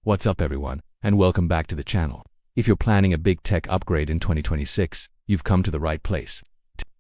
What's up everyone, and welcome back to the channel. If you're planning a big tech upgrade in 2026, you've come to the right place.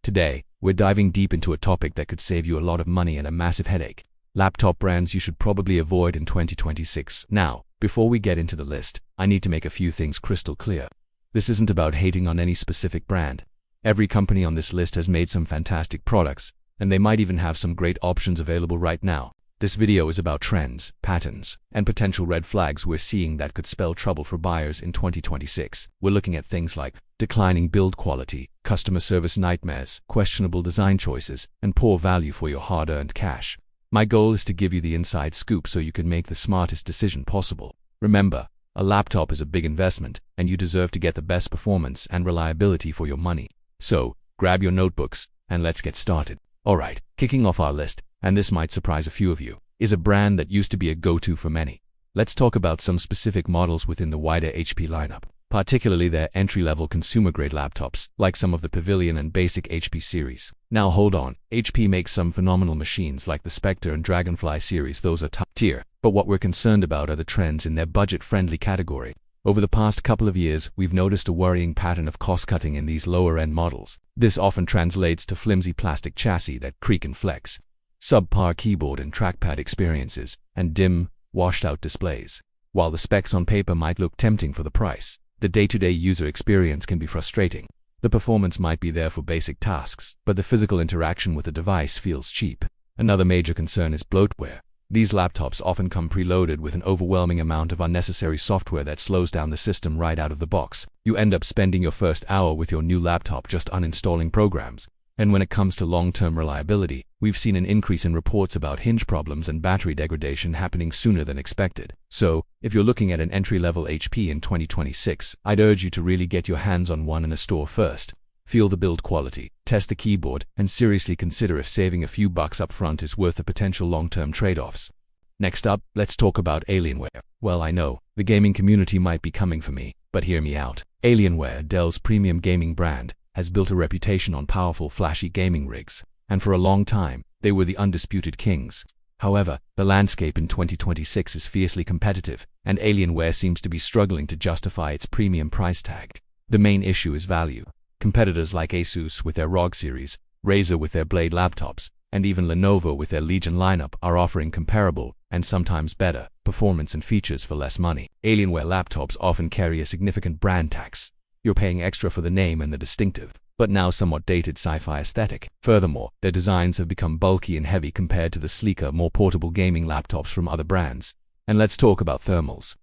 Today, we're diving deep into a topic that could save you a lot of money and a massive headache. Laptop brands you should probably avoid in 2026. Now, before we get into the list, I need to make a few things crystal clear. This isn't about hating on any specific brand. Every company on this list has made some fantastic products, and they might even have some great options available right now. This video is about trends, patterns, and potential red flags we're seeing that could spell trouble for buyers in 2026. We're looking at things like declining build quality, customer service nightmares, questionable design choices, and poor value for your hard-earned cash. My goal is to give you the inside scoop so you can make the smartest decision possible. Remember, a laptop is a big investment, and you deserve to get the best performance and reliability for your money. So, grab your notebooks, and let's get started. Alright, kicking off our list, and this might surprise a few of you, is a brand that used to be a go-to for many. Let's talk about some specific models within the wider HP lineup, particularly their entry-level consumer-grade laptops, like some of the Pavilion and Basic HP series. Now hold on, HP makes some phenomenal machines like the Spectre and Dragonfly series. Those are top tier, but what we're concerned about are the trends in their budget-friendly category. Over the past couple of years, we've noticed a worrying pattern of cost-cutting in these lower-end models. This often translates to flimsy plastic chassis that creak and flex, subpar keyboard and trackpad experiences, and dim, washed-out displays. While the specs on paper might look tempting for the price, the day-to-day user experience can be frustrating. The performance might be there for basic tasks, but the physical interaction with the device feels cheap. Another major concern is bloatware. These laptops often come preloaded with an overwhelming amount of unnecessary software that slows down the system right out of the box. You end up spending your first hour with your new laptop just uninstalling programs. And when it comes to long-term reliability, we've seen an increase in reports about hinge problems and battery degradation happening sooner than expected. So, if you're looking at an entry-level HP in 2026, I'd urge you to really get your hands on one in a store first. Feel the build quality, test the keyboard, and seriously consider if saving a few bucks up front is worth the potential long-term trade-offs. Next up, let's talk about Alienware. Well, I know, the gaming community might be coming for me, but hear me out. Alienware, Dell's premium gaming brand, has built a reputation on powerful, flashy gaming rigs, and for a long time, they were the undisputed kings. However, the landscape in 2026 is fiercely competitive, and Alienware seems to be struggling to justify its premium price tag. The main issue is value. Competitors like Asus with their ROG series, Razer with their Blade laptops, and even Lenovo with their Legion lineup are offering comparable, and sometimes better, performance and features for less money. Alienware laptops often carry a significant brand tax. You're paying extra for the name and the distinctive, but now somewhat dated sci-fi aesthetic. Furthermore, their designs have become bulky and heavy compared to the sleeker, more portable gaming laptops from other brands. And let's talk about thermals.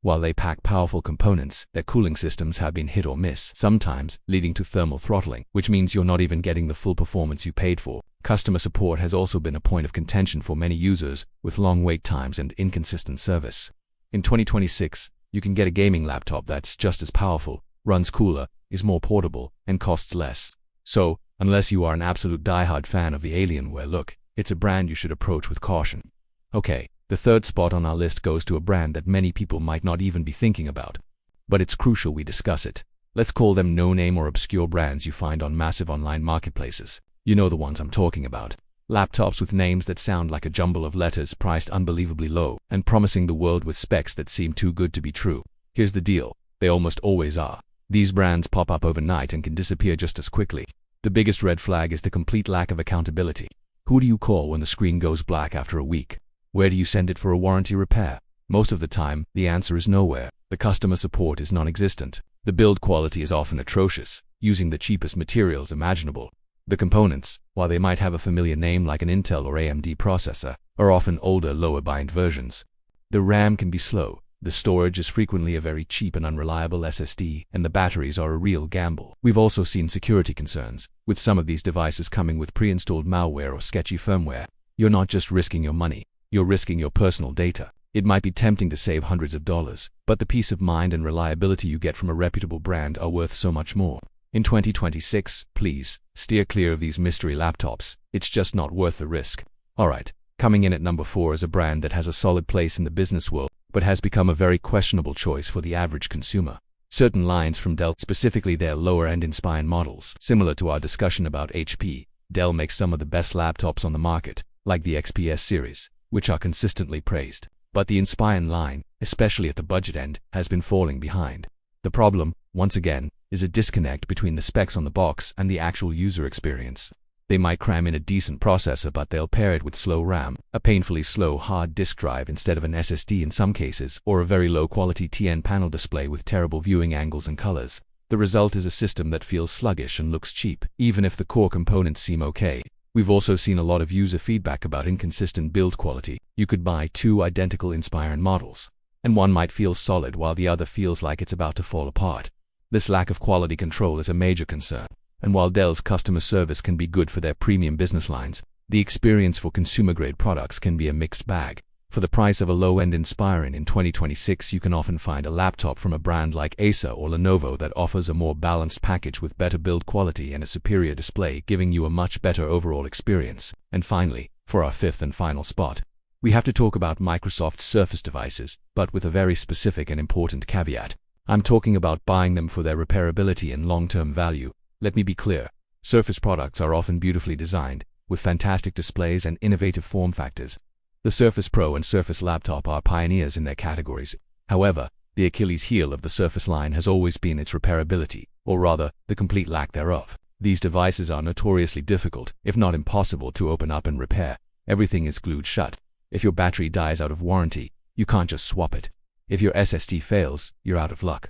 While they pack powerful components, their cooling systems have been hit or miss, sometimes leading to thermal throttling, which means you're not even getting the full performance you paid for. Customer support has also been a point of contention for many users, with long wait times and inconsistent service. In 2026, you can get a gaming laptop that's just as powerful, runs cooler, is more portable, and costs less. So, unless you are an absolute diehard fan of the Alienware look, it's a brand you should approach with caution. Okay. The third spot on our list goes to a brand that many people might not even be thinking about. But it's crucial we discuss it. Let's call them no-name or obscure brands you find on massive online marketplaces. You know the ones I'm talking about. Laptops with names that sound like a jumble of letters priced unbelievably low, and promising the world with specs that seem too good to be true. Here's the deal. They almost always are. These brands pop up overnight and can disappear just as quickly. The biggest red flag is the complete lack of accountability. Who do you call when the screen goes black after a week? Where do you send it for a warranty repair? Most of the time, the answer is nowhere. The customer support is non-existent. The build quality is often atrocious, using the cheapest materials imaginable. The components, while they might have a familiar name like an Intel or AMD processor, are often older, lower-bind versions. The RAM can be slow, the storage is frequently a very cheap and unreliable SSD, and the batteries are a real gamble. We've also seen security concerns, with some of these devices coming with pre-installed malware or sketchy firmware. You're not just risking your money. You're risking your personal data. It might be tempting to save hundreds of dollars, but the peace of mind and reliability you get from a reputable brand are worth so much more. In 2026, please, steer clear of these mystery laptops. It's just not worth the risk. Alright, coming in at number 4 is a brand that has a solid place in the business world, but has become a very questionable choice for the average consumer. Certain lines from Dell, specifically their lower-end Inspire models, similar to our discussion about HP, Dell makes some of the best laptops on the market, like the XPS series, which are consistently praised. But the Inspiron line, especially at the budget end, has been falling behind. The problem, once again, is a disconnect between the specs on the box and the actual user experience. They might cram in a decent processor, but they'll pair it with slow RAM, a painfully slow hard disk drive instead of an SSD in some cases, or a very low-quality TN panel display with terrible viewing angles and colors. The result is a system that feels sluggish and looks cheap, even if the core components seem okay. We've also seen a lot of user feedback about inconsistent build quality. You could buy two identical Inspiron models, and one might feel solid while the other feels like it's about to fall apart. This lack of quality control is a major concern. And while Dell's customer service can be good for their premium business lines, the experience for consumer-grade products can be a mixed bag. For the price of a low-end Inspiron in 2026, you can often find a laptop from a brand like Acer or Lenovo that offers a more balanced package with better build quality and a superior display, giving you a much better overall experience. And finally, for our fifth and final spot, we have to talk about Microsoft's Surface devices, but with a very specific and important caveat. I'm talking about buying them for their repairability and long-term value. Let me be clear, Surface products are often beautifully designed, with fantastic displays and innovative form factors. The Surface Pro and Surface Laptop are pioneers in their categories. However, the Achilles heel of the Surface line has always been its repairability, or rather, the complete lack thereof. These devices are notoriously difficult, if not impossible, to open up and repair. Everything is glued shut. If your battery dies out of warranty, you can't just swap it. If your SSD fails, you're out of luck.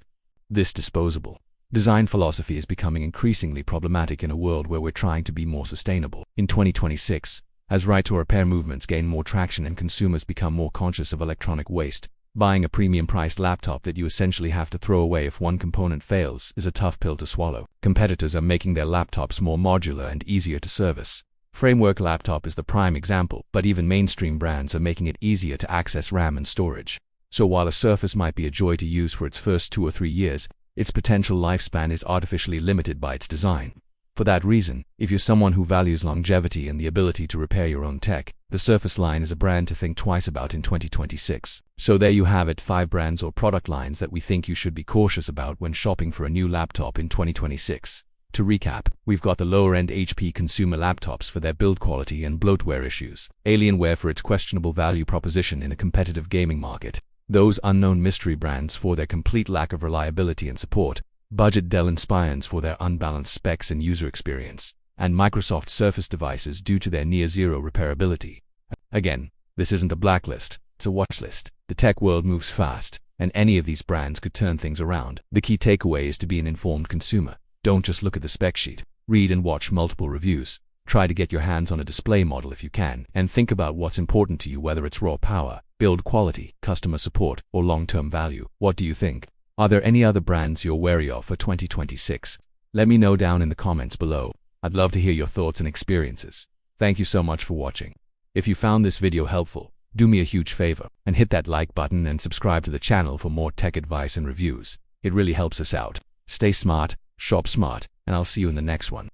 This disposable design philosophy is becoming increasingly problematic in a world where we're trying to be more sustainable. In 2026, as right-to-repair movements gain more traction and consumers become more conscious of electronic waste, buying a premium-priced laptop that you essentially have to throw away if one component fails is a tough pill to swallow. Competitors are making their laptops more modular and easier to service. Framework Laptop is the prime example, but even mainstream brands are making it easier to access RAM and storage. So while a Surface might be a joy to use for its first 2 or 3 years, its potential lifespan is artificially limited by its design. For that reason, if you're someone who values longevity and the ability to repair your own tech, the Surface line is a brand to think twice about in 2026. So there you have it, 5 brands or product lines that we think you should be cautious about when shopping for a new laptop in 2026. To recap, we've got the lower-end HP consumer laptops for their build quality and bloatware issues, Alienware for its questionable value proposition in a competitive gaming market, those unknown mystery brands for their complete lack of reliability and support, budget Dell Inspirons for their unbalanced specs and user experience, and Microsoft Surface devices due to their near-zero repairability. Again, this isn't a blacklist, it's a watch list. The tech world moves fast, and any of these brands could turn things around. The key takeaway is to be an informed consumer. Don't just look at the spec sheet. Read and watch multiple reviews. Try to get your hands on a display model if you can, and think about what's important to you, whether it's raw power, build quality, customer support, or long-term value. What do you think? Are there any other brands you're wary of for 2026? Let me know down in the comments below. I'd love to hear your thoughts and experiences. Thank you so much for watching. If you found this video helpful, do me a huge favor and hit that like button and subscribe to the channel for more tech advice and reviews. It really helps us out. Stay smart, shop smart, and I'll see you in the next one.